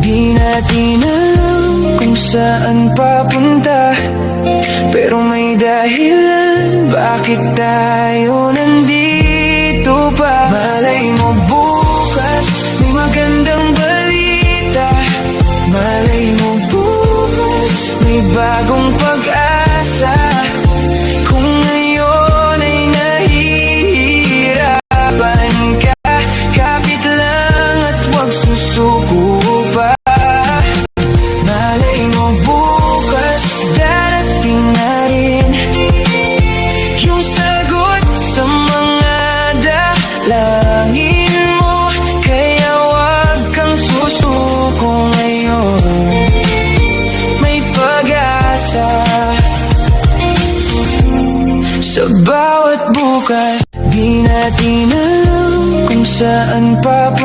Di natin alam kung saan papunta, pero may dahilan bakit tayo nandito pa. Malay mo bukas may magandang balita, malay mo bukas may bagong pag-asa. Kung ngayon ay nahihirapan ka, kapit lang at huwag susuko pa. Malay mo bukas darating na rin yung sagot sa mga dalangin mo, kaya huwag kang susuko ngayon, may pag-asa. Sa bawat bukas, di natin alam kung saan pa